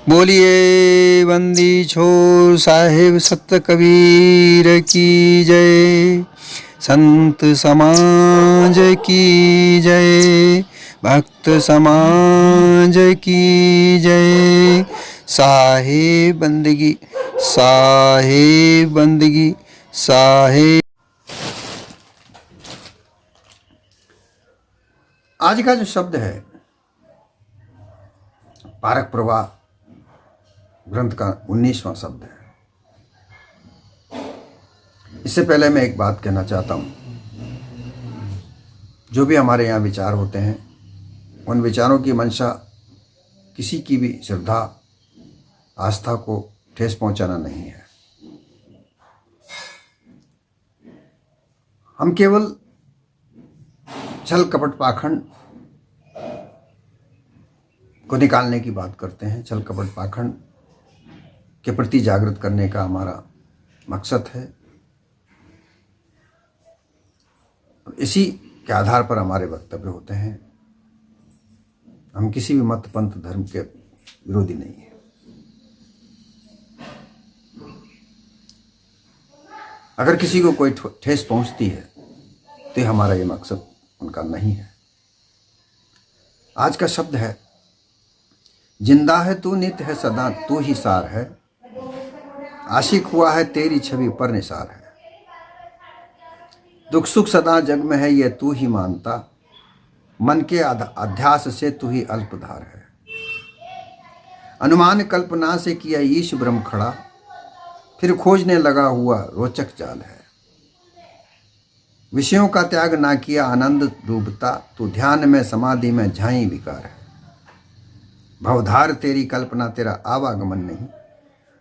बोलिए बंदी छोर साहिब सत कबीर की जय। संत समाज की जय। भक्त समाज की जय। साहिब बंदगी, साहिब बंदगी, साहिब। आज का जो शब्द है पारक प्रवाह ग्रंथ का 19वां शब्द है। इससे पहले मैं एक बात कहना चाहता हूं। जो भी हमारे यहाँ विचार होते हैं उन विचारों की मंशा किसी की भी श्रद्धा आस्था को ठेस पहुंचाना नहीं है। हम केवल छल कपट पाखंड को निकालने की बात करते हैं। छल कपट पाखंड के प्रति जागृत करने का हमारा मकसद है। इसी के आधार पर हमारे वक्तव्य होते हैं। हम किसी भी मत पंथ धर्म के विरोधी नहीं है। अगर किसी को कोई ठेस पहुंचती है तो हमारा ये मकसद उनका नहीं है। आज का शब्द है जिंदा है तू नित्य है सदा तू ही सार है। आशिक हुआ है तेरी छवि पर निसार है। दुख सुख सदा जग में है ये तू ही मानता। मन के अध्यास से तू ही अल्पधार है। अनुमान कल्पना से किया ईश ब्रह्म खड़ा। फिर खोजने लगा हुआ रोचक जाल है। विषयों का त्याग ना किया आनंद डूबता। तू ध्यान में समाधि में झाई विकार है। भवधार तेरी कल्पना तेरा आवागमन नहीं।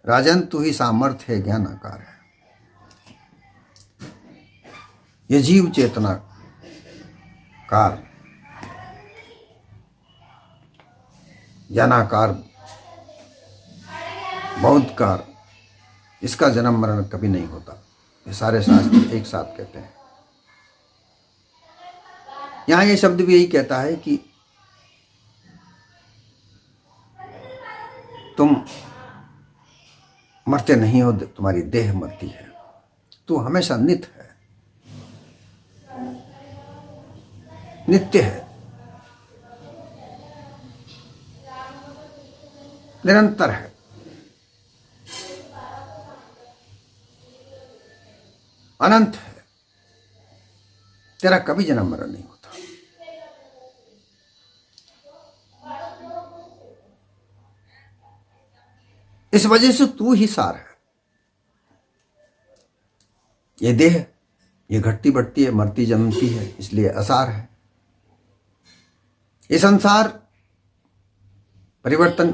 राजन तू ही सामर्थ्य है ज्ञानाकार है। ये जीव चेतना कार ज्ञानाकार बौद्धकार इसका जन्म मरण कभी नहीं होता। ये सारे शास्त्र एक साथ कहते हैं। यहां ये शब्द भी यही कहता है कि तुम मरते नहीं हो, तुम्हारी देह मरती है। तू हमेशा नित्य है, नित्य है, निरंतर है। अनंत है। तेरा कभी जन्म मरण नहीं होता। इस वजह से तू ही सार है। ये देह ये घटती बढ़ती है, मरती जन्मती है, इसलिए असार है। ये संसार परिवर्तन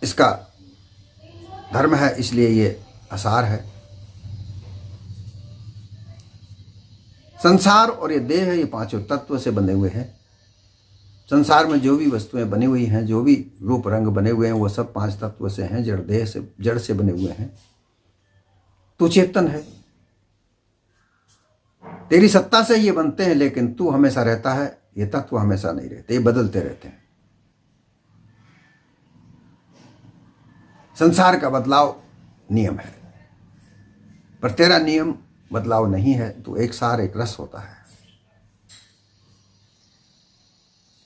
इसका धर्म है, इसलिए ये असार है। संसार और ये देह ये पांचों तत्व से बने हुए हैं। संसार में जो भी वस्तुएं बनी हुई हैं, जो भी रूप रंग बने हुए हैं, वो सब पांच तत्व से हैं, जड़ से बने हुए हैं। तू चेतन है, तेरी सत्ता से ये बनते हैं, लेकिन तू हमेशा रहता है। ये तत्व हमेशा नहीं रहते, ये बदलते रहते हैं। संसार का बदलाव नियम है, पर तेरा नियम बदलाव नहीं है। तू एक सार एक रस होता है,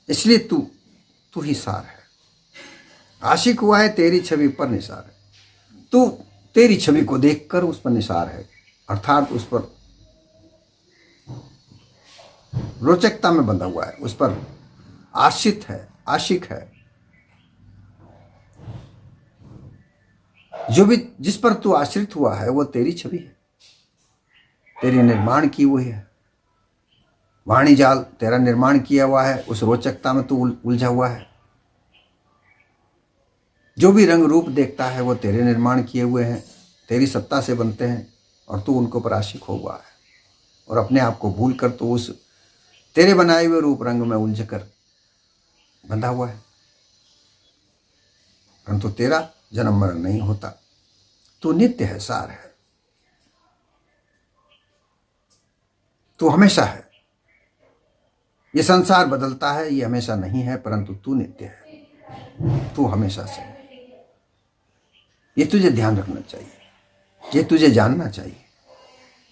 इसलिए तू ही सार है। आशिक हुआ है तेरी छवि पर निसार है। तू तेरी छवि को देखकर उस पर निसार है, अर्थात उस पर रोचकता में बंधा हुआ है, उस पर आश्रित है, आशिक है। जो भी जिस पर तू आश्रित हुआ है वो तेरी छवि है, तेरी निर्माण की हुई है। वाणी जाल तेरा निर्माण किया हुआ है, उस रोचकता में तू उलझा हुआ है। जो भी रंग रूप देखता है वो तेरे निर्माण किए हुए हैं, तेरी सत्ता से बनते हैं, और तू उनको पर आशिक हो हुआ है। और अपने आप को भूल कर तू उस तेरे बनाए हुए रूप रंग में उलझ कर बंधा हुआ है। परंतु तेरा जन्म मरण नहीं होता। तू नित्य है, सार है, तू हमेशा है। ये संसार बदलता है, ये हमेशा नहीं है, परंतु तू नित्य है, तू हमेशा से है। ये तुझे ध्यान रखना चाहिए, ये तुझे जानना चाहिए।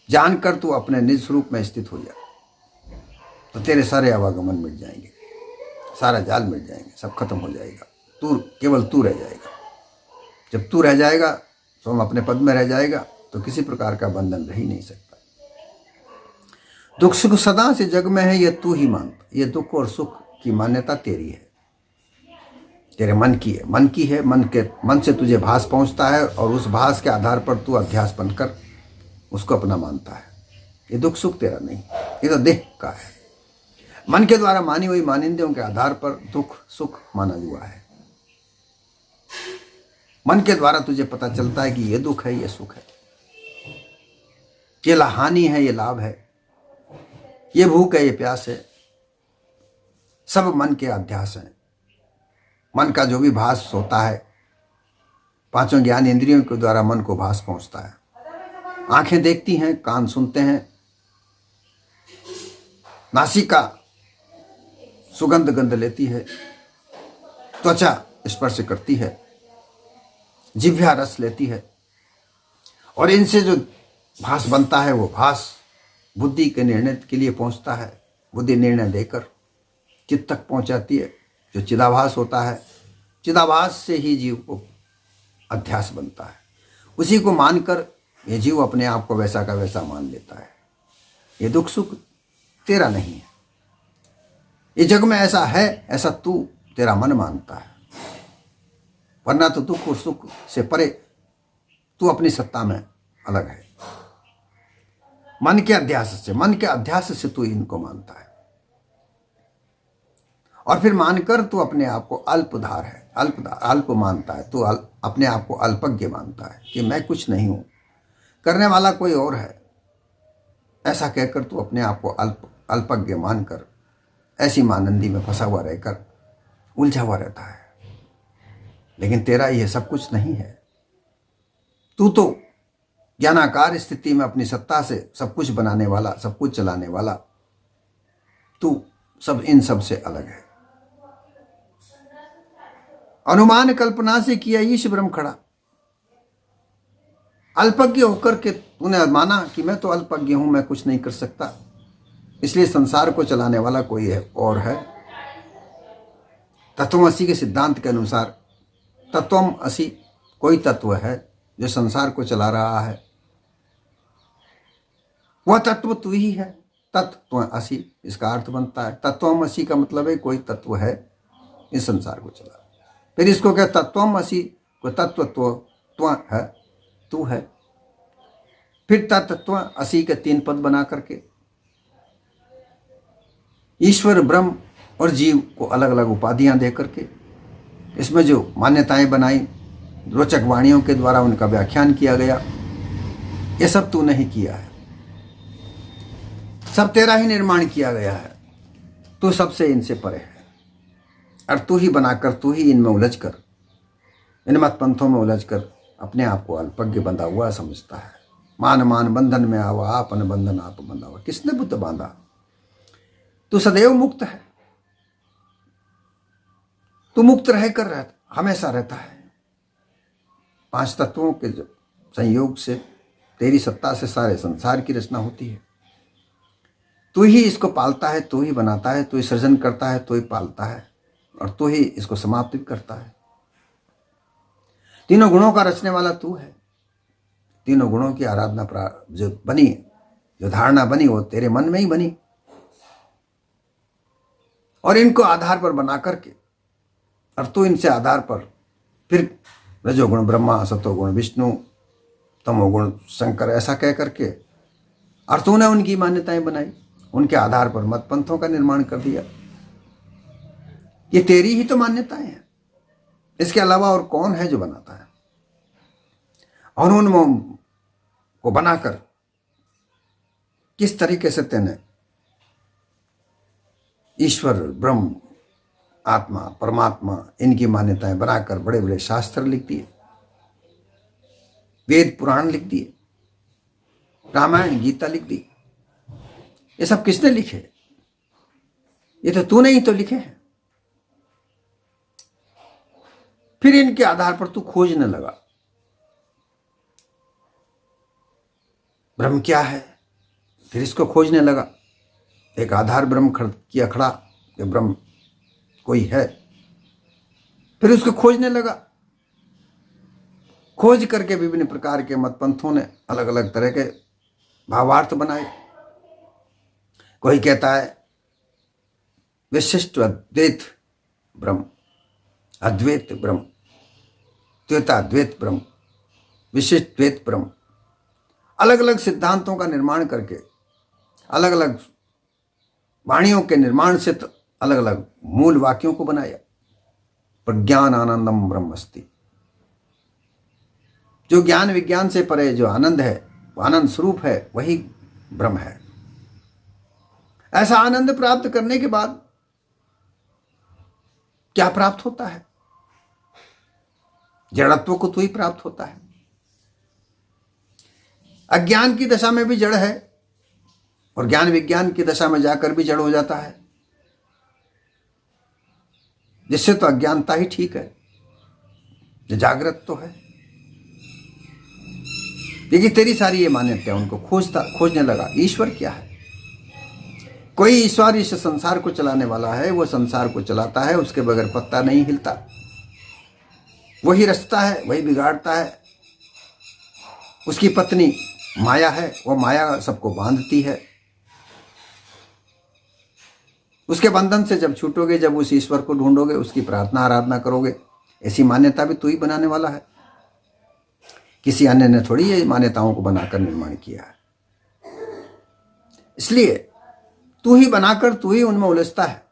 जानकर तू अपने निज स्वरूप में स्थित हो जा, तो तेरे सारे आवागमन मिट जाएंगे, सारा जाल मिट जाएंगे, सब खत्म हो जाएगा। तू केवल तू रह जाएगा। जब तू रह जाएगा, स्वयं अपने पद में रह जाएगा, तो किसी प्रकार का बंधन रह ही नहीं सकता। दुख सुख सदा से जग में है, ये तू ही मानता। ये दुख और सुख की मान्यता तेरी है, तेरे मन की है, मन की है। मन से तुझे भास पहुंचता है, और उस भास के आधार पर तू अध्यास बनकर उसको अपना मानता है। ये दुख सुख तेरा नहीं, ये तो देह का है। मन के द्वारा मानी हुई मानिंदों के आधार पर दुख सुख माना हुआ है। मन के द्वारा तुझे पता चलता है कि ये दुख है, ये सुख है, ये हानि है, ये लाभ है, ये भूख है, ये प्यास है। सब मन के अध्यास हैं। मन का जो भी भास होता है, पांचों ज्ञान इंद्रियों के द्वारा मन को भास पहुंचता है। आंखें देखती हैं, कान सुनते हैं, नासिका सुगंध गंध लेती है, त्वचा स्पर्श करती है, जिह्वा रस लेती है, और इनसे जो भास बनता है वो भास बुद्धि के निर्णय के लिए पहुंचता है। बुद्धि निर्णय देकर चित्त तक पहुंचाती है, जो चिदाभास होता है। चिदाभास से ही जीव को अध्यास बनता है। उसी को मानकर ये जीव अपने आप को वैसा का वैसा मान लेता है। ये दुख सुख तेरा नहीं है, ये जग में ऐसा है, ऐसा तू तेरा मन मानता है। वरना तो दुख और सुख से परे तू अपनी सत्ता में अलग है। मन के अध्यास से तू इनको मानता है, और फिर मानकर तू अपने आप को अल्पधार है, अल्प मानता है। तू अपने आप को अल्पज्ञ मानता है कि मैं कुछ नहीं हूं, करने वाला कोई और है। ऐसा कहकर तू अपने आप को अल्पज्ञ मानकर ऐसी मानंदी में फंसा हुआ रहकर उलझा हुआ रहता है। लेकिन तेरा यह सब कुछ नहीं है। तू तो ज्ञानाकार स्थिति में अपनी सत्ता से सब कुछ बनाने वाला, सब कुछ चलाने वाला, तू सब इन सब से अलग है। अनुमान कल्पना से किया ईश ब्रह्म खड़ा। अल्पज्ञ होकर के तूने माना कि मैं तो अल्पज्ञ हूं, मैं कुछ नहीं कर सकता, इसलिए संसार को चलाने वाला कोई है और है। तत्वमसि के सिद्धांत के अनुसार तत्वमसि कोई तत्व है जो संसार को चला रहा है। वह तत्व तू ही है। तत्वमसि इसका अर्थ बनता है, तत्वमसि का मतलब है कोई तत्व है इस संसार को चला। फिर इसको क्या, तत्वमसि को तत्व है, तू है। फिर तत्वमसि के 3 पद बना करके ईश्वर ब्रह्म और जीव को अलग अलग उपाधियां दे करके इसमें जो मान्यताएं बनाई, रोचक वाणियों के द्वारा उनका व्याख्यान किया गया, ये सब तूने ही किया है। सब तेरा ही निर्माण किया गया है। तू सबसे इनसे परे है, और तू ही बनाकर, तू ही इनमें उलझकर, इन मत पंथों में उलझकर अपने आप को अल्पज्ञ बंधा हुआ समझता है। मान बंधन में आवा, आपन बंधन आप बंधावा। किसने बुद्ध बांधा? तू सदैव मुक्त है। तू मुक्त रहकर हमेशा रहता है। 5 तत्वों के संयोग से, तेरी सत्ता से सारे संसार की रचना होती है। तू ही इसको पालता है, तू ही बनाता है, तू ही सृजन करता है, तू ही पालता है, और तू ही इसको समाप्त करता है। तीनों गुणों का रचने वाला तू है। तीनों गुणों की आराधना जो बनी, जो धारणा बनी, वो तेरे मन में ही बनी, और इनको आधार पर बना करके, और तू इनसे आधार पर फिर रजोगुण ब्रह्मा, सतोगुण विष्णु, तमोगुण शंकर, ऐसा कह करके, और तूने उनकी मान्यताएं बनाई, उनके आधार पर मत पंथों का निर्माण कर दिया। ये तेरी ही तो मान्यताएं हैं, इसके अलावा और कौन है जो बनाता है? और उन को बनाकर किस तरीके से तेने ईश्वर ब्रह्म आत्मा परमात्मा इनकी मान्यताएं बनाकर बड़े बड़े शास्त्र लिख दिए, वेद पुराण लिख दिए, रामायण गीता लिख दी। ये सब किसने लिखे? ये तो तूने ही तो लिखे हैं। फिर इनके आधार पर तू खोजने लगा, ब्रह्म क्या है। फिर इसको खोजने लगा, एक आधार ब्रह्म किया खड़ा कि ब्रह्म कोई है। फिर उसको खोजने लगा, खोज करके विभिन्न प्रकार के मतपंथों ने अलग अलग तरह के भावार्थ बनाए। कोई कहता है विशिष्ट अद्वैत ब्रह्म, अद्वैत ब्रह्म, द्वैताद्वैत ब्रह्म, विशिष्ट द्वैत ब्रह्म। अलग अलग सिद्धांतों का निर्माण करके, अलग अलग वाणियों के निर्माण से अलग अलग मूल वाक्यों को बनाया। प्रज्ञान आनंदम ब्रह्मस्ति, जो ज्ञान विज्ञान से परे जो आनंद है, वो आनंद स्वरूप है, वही ब्रह्म है। ऐसा आनंद प्राप्त करने के बाद क्या प्राप्त होता है? जड़त्व को तो ही प्राप्त होता है। अज्ञान की दशा में भी जड़ है और ज्ञान विज्ञान की दशा में जाकर भी जड़ हो जाता है, जिससे तो अज्ञानता ही ठीक है, जो जागृत तो है। देखिए तेरी सारी ये मान्यता उनको खोजने लगा, ईश्वर क्या है। कोई ईश्वर इस संसार को चलाने वाला है, वो संसार को चलाता है, उसके बगैर पत्ता नहीं हिलता, वही रचता है, वही बिगाड़ता है। उसकी पत्नी माया है, वो माया सबको बांधती है। उसके बंधन से जब छूटोगे, जब उस ईश्वर को ढूंढोगे, उसकी प्रार्थना आराधना करोगे, ऐसी मान्यता भी तू ही बनाने वाला है। किसी अन्य ने थोड़ी ये मान्यताओं को बनाकर निर्माण किया है। इसलिए तू ही बनाकर तू ही उनमें उलझता है।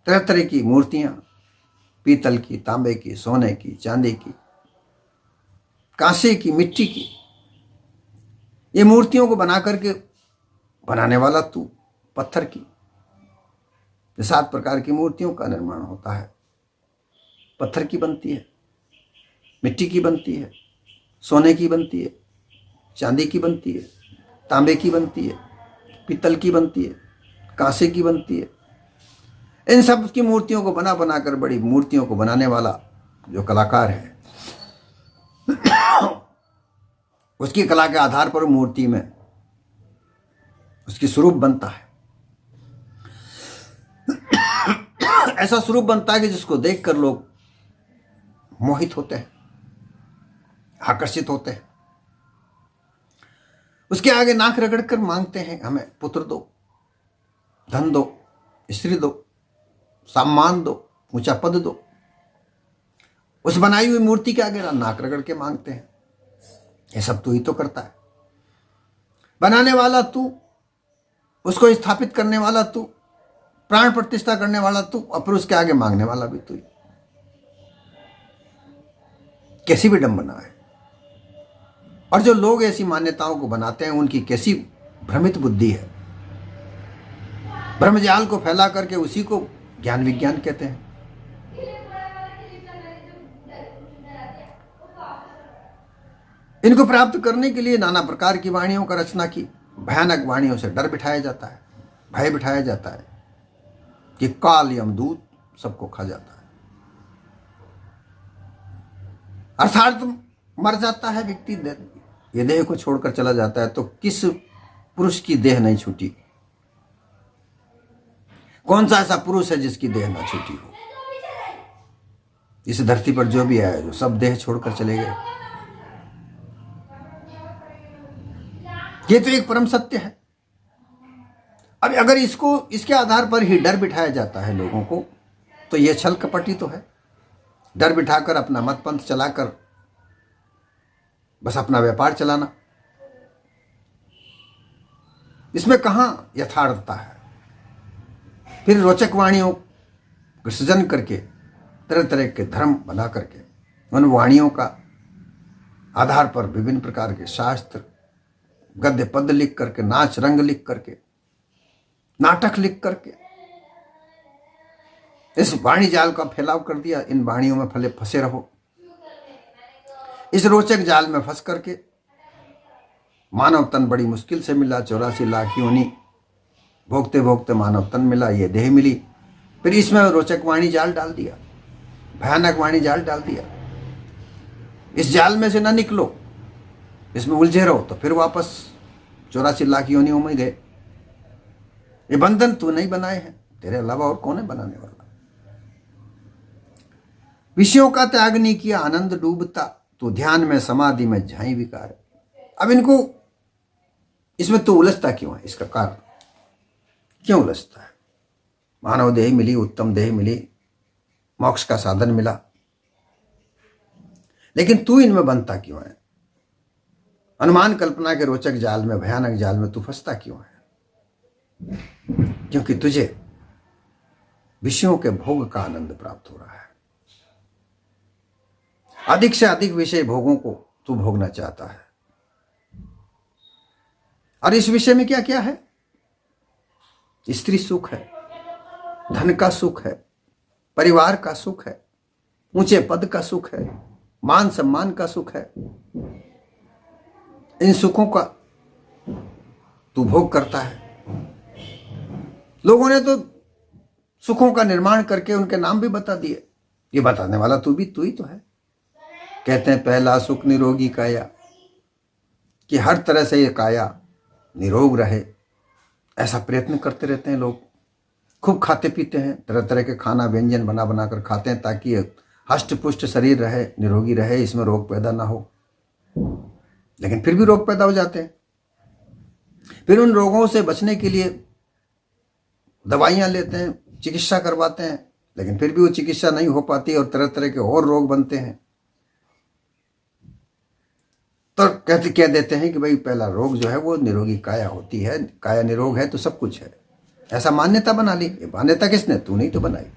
तरह तरह की मूर्तियां, पीतल की, तांबे की, सोने की, चांदी की, कांसे की, मिट्टी की, ये मूर्तियों को बना करके बनाने वाला तू। पत्थर की 7 प्रकार की मूर्तियों का निर्माण होता है। पत्थर की बनती है, मिट्टी की बनती है, सोने की बनती है, चांदी की बनती है, तांबे की बनती है, पीतल की बनती है, कांसे की बनती है। इन सब की मूर्तियों को बना बनाकर बड़ी मूर्तियों को बनाने वाला जो कलाकार है, उसकी कला के आधार पर मूर्ति में उसकी स्वरूप बनता है। ऐसा स्वरूप बनता है कि जिसको देखकर लोग मोहित होते हैं, आकर्षित होते हैं। उसके आगे नाक रगड़कर मांगते हैं, हमें पुत्र दो, धन दो, स्त्री दो, सम्मान दो, ऊंचा पद दो। उस बनाई हुई मूर्ति के आगे नाक रगड़ के मांगते हैं। ये सब तू ही तो करता है। बनाने वाला तू, उसको स्थापित करने वाला तू, प्राण प्रतिष्ठा करने वाला तू, और फिर उसके आगे मांगने वाला भी तू ही। कैसी विडंबना है। और जो लोग ऐसी मान्यताओं को बनाते हैं, उनकी कैसी भ्रमित बुद्धि है। ब्रह्मजाल को फैला करके उसी को ज्ञान विज्ञान कहते हैं। इनको प्राप्त करने के लिए नाना प्रकार की वाणियों का रचना की। भयानक वाणियों से डर बिठाया जाता है, भय बिठाया जाता है कि काल यमदूत सबको खा जाता है। अर्थात मर जाता है व्यक्ति, ये देह को छोड़कर चला जाता है, तो किस पुरुष की देह नहीं छूटी? कौन सा ऐसा पुरुष है जिसकी देह ना छूटी हो? इस धरती पर जो भी आए, जो सब देह छोड़कर चले गए। ये तो एक परम सत्य है। अब अगर इसके आधार पर ही डर बिठाया जाता है लोगों को, तो ये छल कपटी तो है। डर बिठाकर अपना मतपंथ चलाकर बस अपना व्यापार चलाना, इसमें कहां यथार्थता है? फिर रोचक वाणियों का सृजन करके, तरह तरह के धर्म बना करके, उन वाणियों का आधार पर विभिन्न प्रकार के शास्त्र, गद्य पद लिख करके, नाच रंग लिख करके, नाटक लिख करके इस वाणी जाल का फैलाव कर दिया। इन वाणियों में फंसे रहो। इस रोचक जाल में फंस करके मानव तन बड़ी मुश्किल से मिला। 84 लाख योनि भोगते भोगते मानव तन मिला, ये देह मिली। फिर इसमें रोचक वाणी जाल डाल दिया, भयानक वाणी जाल डाल दिया। इस जाल में से ना निकलो, इसमें उलझे रहो तो फिर वापस 84 लाख योनियों में गए। ये बंधन तू नहीं बनाए हैं, तेरे अलावा और कौन है बनाने वाला। विषयों का त्याग नहीं किया, आनंद डूबता, तो ध्यान में समाधि में झाई विकार। अब इनको इसमें तो उलझता क्यों है, इसका कारण क्यों उलझता है। मानव देह मिली, उत्तम देह मिली, मोक्ष का साधन मिला, लेकिन तू इनमें बनता क्यों है। अनुमान कल्पना के रोचक जाल में, भयानक जाल में तू फंसता क्यों है। क्योंकि तुझे विषयों के भोग का आनंद प्राप्त हो रहा है। अधिक से अधिक विषय भोगों को तू भोगना चाहता है। और इस विषय में क्या क्या है, स्त्री सुख है, धन का सुख है, परिवार का सुख है, ऊंचे पद का सुख है, मान सम्मान का सुख है। इन सुखों का तू भोग करता है। लोगों ने तो सुखों का निर्माण करके उनके नाम भी बता दिए। ये बताने वाला तू ही तो है। कहते हैं पहला सुख निरोगी काया, कि हर तरह से ये काया निरोग रहे, ऐसा प्रयत्न करते रहते हैं लोग। खूब खाते पीते हैं, तरह तरह के खाना व्यंजन बना बना कर खाते हैं, ताकि हष्ट पुष्ट शरीर रहे, निरोगी रहे, इसमें रोग पैदा ना हो। लेकिन फिर भी रोग पैदा हो जाते हैं। फिर उन रोगों से बचने के लिए दवाइयां लेते हैं, चिकित्सा करवाते हैं, लेकिन फिर भी वो चिकित्सा नहीं हो पाती और तरह तरह के और रोग बनते हैं। तो कहते कह देते हैं कि भाई पहला रोग जो है वो निरोगी काया होती है, काया निरोग है तो सब कुछ है। ऐसा मान्यता बना ली। ये मान्यता किसने, तू नहीं तो बनाई।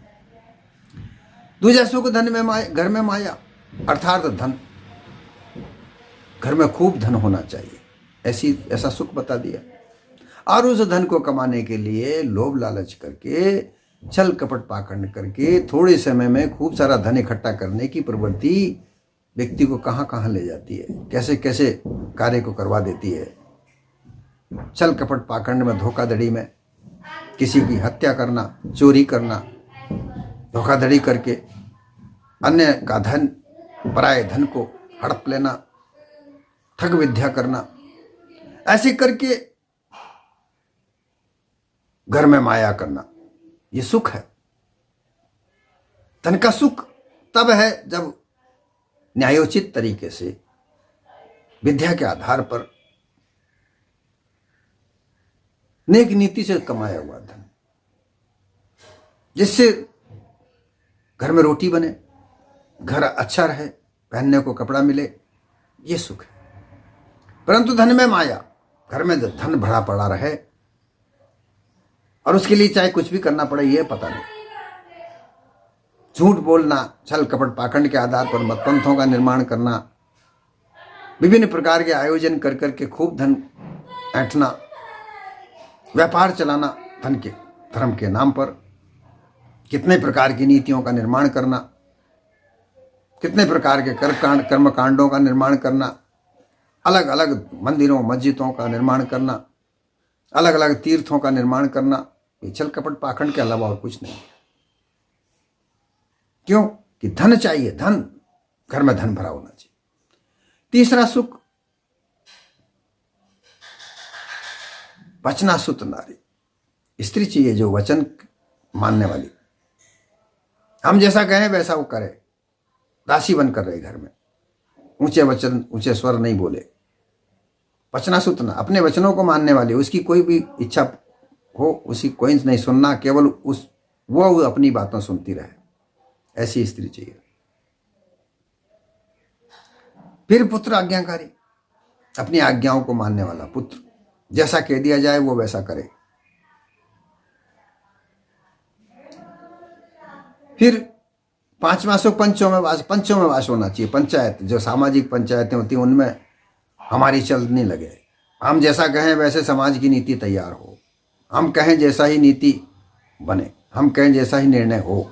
दूजा सुख धन में माया, घर में माया, अर्थात धन। घर में खूब धन होना चाहिए, ऐसा सुख बता दिया। और उस धन को कमाने के लिए लोभ लालच करके, छल कपट पाखंड करके, थोड़े समय में खूब सारा धन इकट्ठा करने की प्रवृत्ति व्यक्ति को कहां कहां ले जाती है, कैसे कैसे कार्य को करवा देती है। छल कपट पाखंड में, धोखाधड़ी में, किसी की हत्या करना, चोरी करना, धोखाधड़ी करके अन्य का धन, पराये धन को हड़प लेना, ठग विद्या करना, ऐसे करके घर में माया करना, ये सुख है। धन का सुख तब है जब न्यायोचित तरीके से विद्या के आधार पर नेक नीति से कमाया हुआ धन, जिससे घर में रोटी बने, घर अच्छा रहे, पहनने को कपड़ा मिले, ये सुख है। परंतु धन में माया, घर में धन भरा पड़ा रहे और उसके लिए चाहे कुछ भी करना पड़े, ये पता नहीं। झूठ बोलना, छल कपट पाखंड के आधार पर मतपंथों का निर्माण करना, विभिन्न प्रकार के आयोजन कर करके खूब धन ऐंठना, व्यापार चलाना धन के, धर्म के नाम पर, कितने प्रकार की नीतियों का निर्माण करना, कितने प्रकार के कर्म कांडों का निर्माण करना, अलग अलग मंदिरों मस्जिदों का निर्माण करना, अलग अलग तीर्थों का निर्माण करना, ये छल कपट पाखंड के अलावा और कुछ नहीं। क्यों कि धन चाहिए, धन, घर में धन भरा होना चाहिए। तीसरा सुख वचनासुत नारी, स्त्री चाहिए जो वचन मानने वाली, हम जैसा कहें वैसा वो करे, दासी बनकर रहे घर में, ऊंचे वचन ऊंचे स्वर नहीं बोले, वचनासुत ना, अपने वचनों को मानने वाली, उसकी कोई भी इच्छा हो उसी कोई नहीं सुनना, केवल वो अपनी बातों सुनती रहे, ऐसी स्त्री चाहिए। फिर पुत्र आज्ञाकारी, अपनी आज्ञाओं को मानने वाला पुत्र, जैसा कह दिया जाए वो वैसा करे। फिर पांचवा सुख पंचों में वास होना चाहिए। पंचायत, जो सामाजिक पंचायतें होती हैं उनमें हमारी चलने लगे, हम जैसा कहें वैसे समाज की नीति तैयार हो, हम कहें जैसा ही नीति बने, हम कहें जैसा ही निर्णय हो,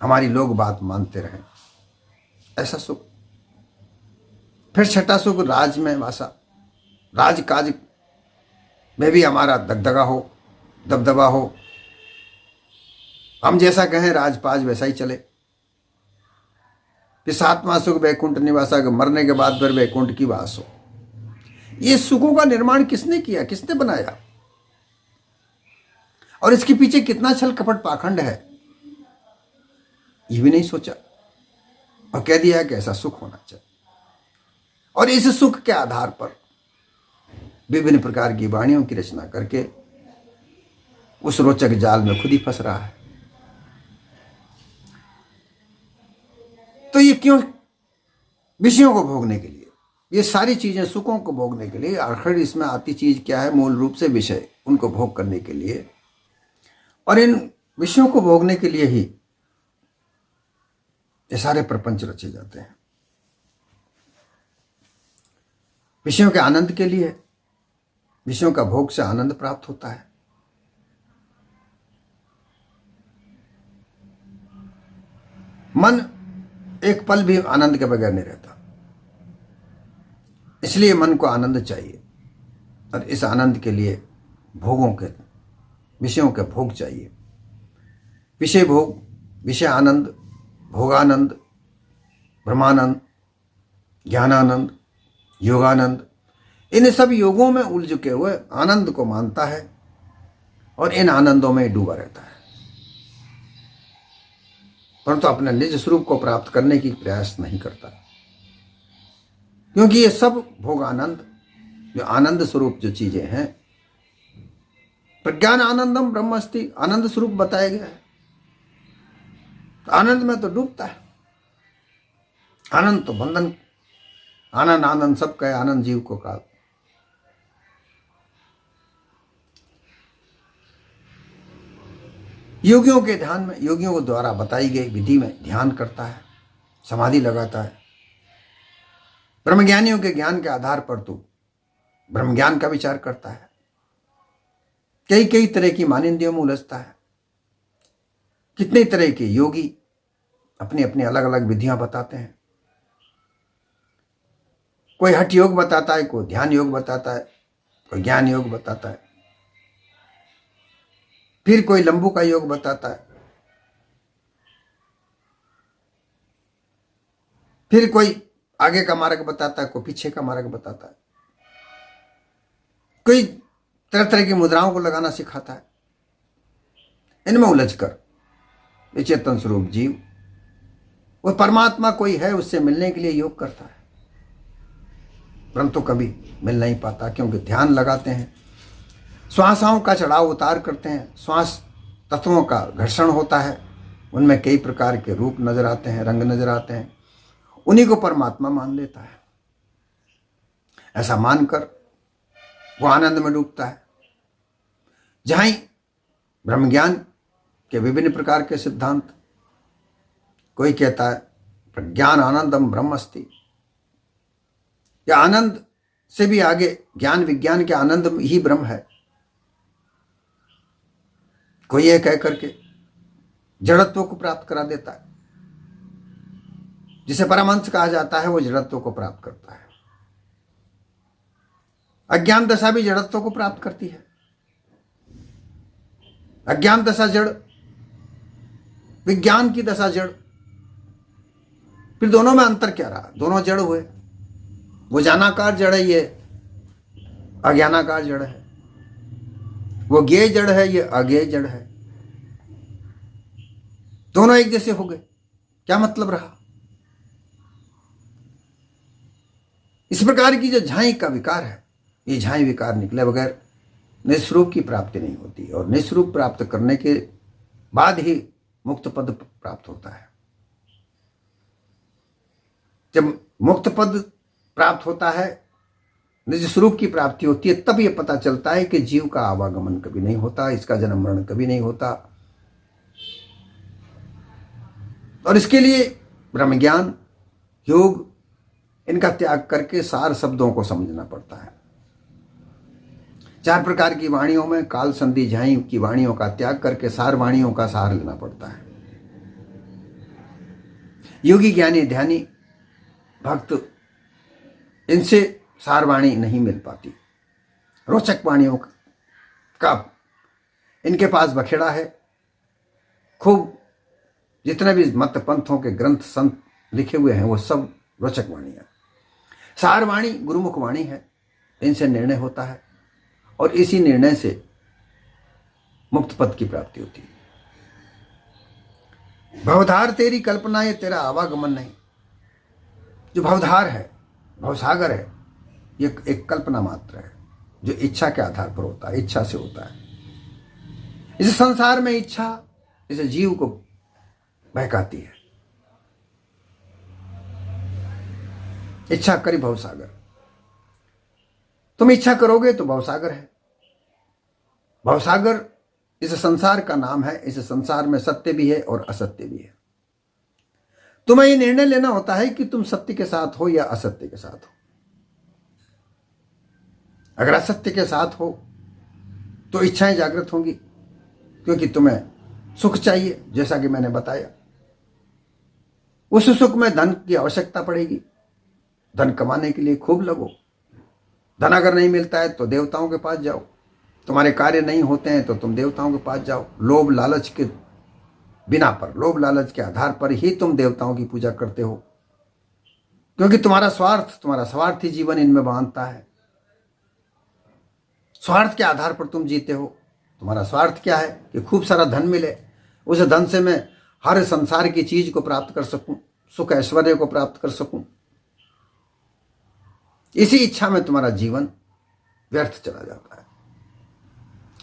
हमारी लोग बात मानते रहें, ऐसा सुख। फिर छठा सुख राज में वासा, राज काज में भी हमारा दगदगा हो, दबदबा हो, हम जैसा कहें राजपाज वैसा ही चले। फिर सातवां सुख वैकुंठ निवासा, मरने के बाद फिर वैकुंठ की वास हो। ये सुखों का निर्माण किसने किया, किसने बनाया, और इसके पीछे कितना छल कपट पाखंड है, ये भी नहीं सोचा, और कह दिया है कि ऐसा सुख होना चाहिए। और इस सुख के आधार पर विभिन्न प्रकार की वाणियों की रचना करके उस रोचक जाल में खुद ही फंस रहा है। तो ये क्यों? विषयों को भोगने के लिए, ये सारी चीजें सुखों को भोगने के लिए। आखिर इसमें आती चीज क्या है? मूल रूप से विषय, उनको भोग करने के लिए, और इन विषयों को भोगने के लिए ही ये सारे प्रपंच रचे जाते हैं। विषयों के आनंद के लिए, विषयों का भोग से आनंद प्राप्त होता है। मन एक पल भी आनंद के बगैर नहीं रहता, इसलिए मन को आनंद चाहिए, और इस आनंद के लिए भोगों के, विषयों के भोग चाहिए। विषय भोग, विषय आनंद, भोगानंद, ब्रह्मानंद, ज्ञानानंद, योगानंद, इन सब योगों में उलझ के हुए आनंद को मानता है और इन आनंदों में डूबा रहता है, परंतु अपने निज स्वरूप को प्राप्त करने की प्रयास नहीं करता, क्योंकि ये सब भोग आनंद, जो आनंद स्वरूप जो चीजें हैं, प्रज्ञान आनंदम ब्रह्मस्ति, आनंद स्वरूप बताया गया है। तो आनंद में तो डूबता है। आनंद तो बंधन, आनंद आनंद सबका है, आनंद जीव को काल। योगियों के ध्यान में, योगियों को द्वारा बताई गई विधि में ध्यान करता है, समाधि लगाता है। ब्रह्मज्ञानियों के ज्ञान के आधार पर तो ब्रह्म ज्ञान का विचार करता है। कई कई तरह की मानिंदियों में उलझता है। कितने तरह के योगी अपनी अपनी अलग अलग विधियां बताते हैं। कोई हठ योग बताता है, कोई ध्यान योग बताता है, कोई ज्ञान योग बताता है, फिर कोई लंबू का योग बताता है, फिर कोई आगे का मार्ग बताता है, कोई पीछे का मार्ग बताता है, कोई तरह तरह की मुद्राओं को लगाना सिखाता है। इनमें उलझकर ये चेतन स्वरूप जीव, वो परमात्मा कोई है, उससे मिलने के लिए योग करता है, परंतु कभी मिल नहीं पाता, क्योंकि ध्यान लगाते हैं, श्वासाओं का चढ़ाव उतार करते हैं, श्वास तत्वों का घर्षण होता है, उनमें कई प्रकार के रूप नजर आते हैं, रंग नजर आते हैं, उन्हीं को परमात्मा मान लेता है। ऐसा मानकर वो आनंद में डूबता है। जहां ब्रह्म ज्ञान के विभिन्न प्रकार के सिद्धांत, कोई कहता है प्रज्ञान आनंदम ब्रह्मस्ति, या आनंद से भी आगे ज्ञान विज्ञान के आनंद ही ब्रह्म है। कोई ये कह करके जड़त्व को प्राप्त करा देता है। जिसे परमहंस कहा जाता है वो जड़त्व को प्राप्त करता है। अज्ञान दशा भी जड़त्व को प्राप्त करती है। अज्ञान दशा जड़, विज्ञान की दशा जड़, फिर दोनों में अंतर क्या रहा? दोनों जड़ हुए। वो ज्ञानाकार जड़ है, ये अज्ञानाकार जड़ है। वो ज्ञेय जड़ है, ये अज्ञेय जड़ है। दोनों एक जैसे हो गए, क्या मतलब रहा? इस प्रकार की जो झाई का विकार है, ये झाई विकार निकले बगैर निस्वरूप की प्राप्ति नहीं होती, और निस्वरूप प्राप्त करने के बाद ही मुक्त पद प्राप्त होता है। जब मुक्त पद प्राप्त होता है, निज स्वरूप की प्राप्ति होती है, तब यह पता चलता है कि जीव का आवागमन कभी नहीं होता, इसका जन्म मरण कभी नहीं होता। और इसके लिए ब्रह्म ज्ञान, योग, इनका त्याग करके सार शब्दों को समझना पड़ता है। 4 प्रकार की वाणियों में काल संधि झाई की वाणियों का त्याग करके सार वाणियों का सार लेना पड़ता है। योगी, ज्ञानी, ध्यानी, भक्त, इनसे सार वाणी नहीं मिल पाती। रोचक वाणियों का इनके पास बखेड़ा है। खूब जितने भी मत पंथों के ग्रंथ संत लिखे हुए हैं वो सब रोचक वाणियां। सार वाणी गुरुमुख वाणी है, इनसे निर्णय होता है और इसी निर्णय से मुक्त पद की प्राप्ति होती है। भवधार तेरी कल्पना, ये तेरा आवागमन नहीं। जो भवधार है, भवसागर है, ये एक कल्पना मात्र है जो इच्छा के आधार पर होता है, इच्छा से होता है। इस संसार में इच्छा इस जीव को बहकाती है। इच्छा करी भवसागर, तुम इच्छा करोगे तो भवसागर है। भवसागर इस संसार का नाम है। इस संसार में सत्य भी है और असत्य भी है। तुम्हें यह निर्णय लेना होता है कि तुम सत्य के साथ हो या असत्य के साथ हो। अगर असत्य के साथ हो तो इच्छाएं जागृत होंगी, क्योंकि तुम्हें सुख चाहिए। जैसा कि मैंने बताया, उस सुख में धन की आवश्यकता पड़ेगी। धन कमाने के लिए खूब लगो। धन अगर नहीं मिलता है तो देवताओं के पास जाओ। तुम्हारे कार्य नहीं होते हैं तो तुम देवताओं के पास जाओ। लोभ लालच के बिना पर, लोभ लालच के आधार पर ही तुम देवताओं की पूजा करते हो, क्योंकि तुम्हारा स्वार्थी जीवन इनमें बांधता है। स्वार्थ के आधार पर तुम जीते हो। तुम्हारा स्वार्थ क्या है कि खूब सारा धन मिले, उस धन से मैं हर संसार की चीज को प्राप्त कर सकूं, सुख ऐश्वर्य को प्राप्त कर सकूं। इसी इच्छा में तुम्हारा जीवन व्यर्थ चला जाता है।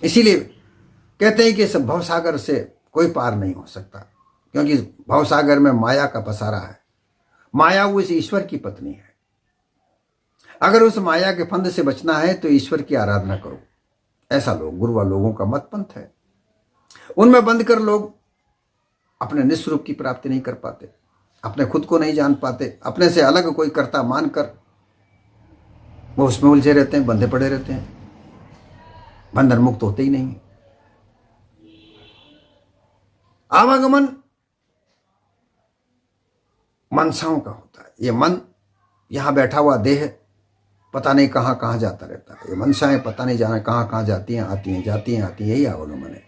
इसीलिए कहते हैं कि इस भवसागर से कोई पार नहीं हो सकता, क्योंकि भवसागर में माया का पसारा है। माया वो इस ईश्वर की पत्नी है। अगर उस माया के फंद से बचना है तो ईश्वर की आराधना करो। ऐसा गुरुवा लोगों का मत पंथ है। उनमें बंद कर लोग अपने निस्वरूप की प्राप्ति नहीं कर पाते, अपने खुद को नहीं जान पाते। अपने से अलग कोई कर्ता मानकर वो उसमें उलझे रहते हैं, बंधे पड़े रहते हैं, बंधन मुक्त होते ही नहीं। आवागमन मनसाओं का होता है। ये मन, यहां बैठा हुआ देह पता नहीं कहां कहां जाता रहता है। ये मनसाएं पता नहीं जाना कहां कहां जाती हैं, आती हैं, जाती हैं, आती हैं। यही आवागमन है।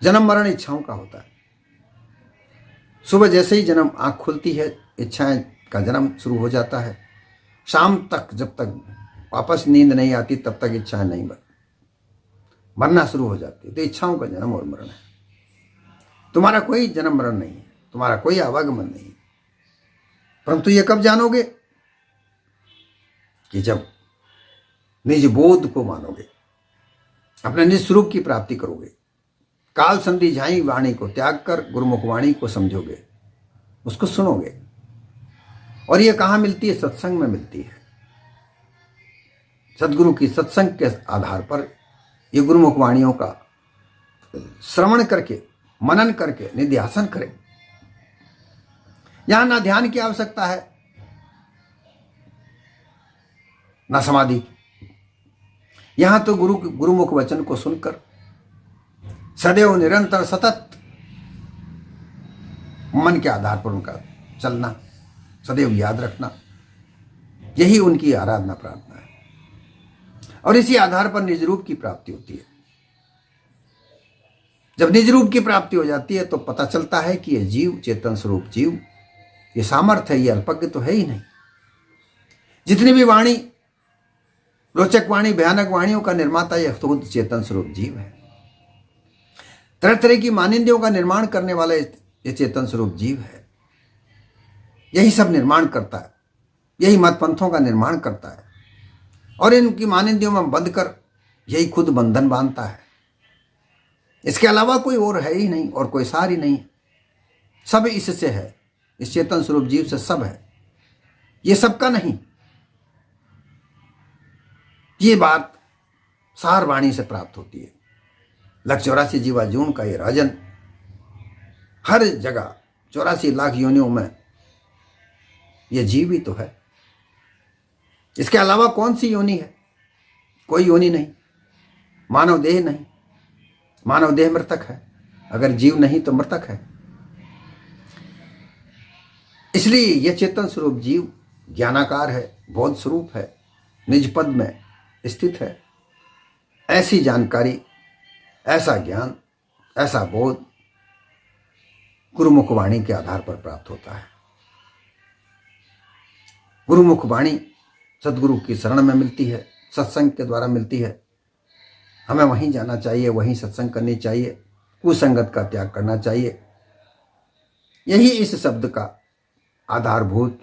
जन्म मरण इच्छाओं का होता है। सुबह जैसे ही जन्म आंख खुलती है, इच्छाएं का जन्म शुरू हो जाता है। शाम तक जब तक वापस नींद नहीं आती तब तक इच्छाएं नहीं मरना शुरू हो जाती है। तो इच्छाओं का जन्म और मरण है। तुम्हारा कोई जन्म मरण नहीं है, तुम्हारा कोई आवागमन नहीं है। परंतु ये कब जानोगे? कि जब निज बोध को मानोगे, अपने निज स्वरूप की प्राप्ति करोगे। काल संधि झाई वाणी को त्याग कर गुरुमुख वाणी को समझोगे, उसको सुनोगे। और ये कहाँ मिलती है? सत्संग में मिलती है। सदगुरु की सत्संग के आधार पर ये गुरुमुख वाणियों का श्रवण करके, मनन करके निध्यासन करें। यहां ना ध्यान की आवश्यकता है, ना समाधि की। यहां तो गुरुमुख वचन को सुनकर सदैव निरंतर सतत मन के आधार पर उनका चलना, सदैव याद रखना, यही उनकी आराधना प्रार्थना है। और इसी आधार पर निज रूप की प्राप्ति होती है। जब निज रूप की प्राप्ति हो जाती है तो पता चलता है कि यह जीव, चेतन स्वरूप जीव, ये सामर्थ्य है, ये अल्पज्ञ तो है ही नहीं। जितनी भी वाणी, रोचक वाणी, भयानक वाणियों का निर्माता यह खुद चेतन स्वरूप जीव है। तरह तरह की मानिंदियों का निर्माण करने वाला ये चेतन स्वरूप जीव है। यही सब निर्माण करता है, यही मत पंथों का निर्माण करता है। और इनकी मानिंदियों में बंध कर यही खुद बंधन बांधता है। इसके अलावा कोई और है ही नहीं, और कोई सार ही नहीं। सब इससे है, इस चेतन स्वरूप जीव से सब है। ये सबका नहीं। ये बात सार वाणी से प्राप्त होती है। 184 जीवा जून का ये राजन हर जगह 84 लाख योनियों में ये जीव ही तो है। इसके अलावा कौन सी योनि है? कोई योनि नहीं। मानव देह नहीं। मानव देह मृतक है। अगर जीव नहीं तो मृतक है। इसलिए यह चेतन स्वरूप जीव ज्ञानाकार है, बोध स्वरूप है, निज पद में स्थित है। ऐसी जानकारी, ऐसा ज्ञान, ऐसा बोध गुरुमुख वाणी के आधार पर प्राप्त होता है। गुरुमुख वाणी सदगुरु की शरण में मिलती है, सत्संग के द्वारा मिलती है। हमें वहीं जाना चाहिए, वहीं सत्संग करनी चाहिए, कुसंगत का त्याग करना चाहिए। यही इस शब्द का आधारभूत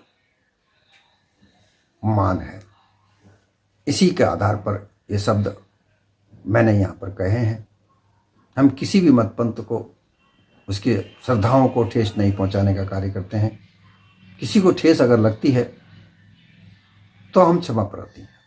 मान है। इसी के आधार पर ये शब्द मैंने यहाँ पर कहे हैं। हम किसी भी मत पंथ को, उसकी श्रद्धाओं को ठेस नहीं पहुँचाने का कार्य करते हैं। किसी को ठेस अगर लगती है तो हम क्षमा प्रार्थी हैं।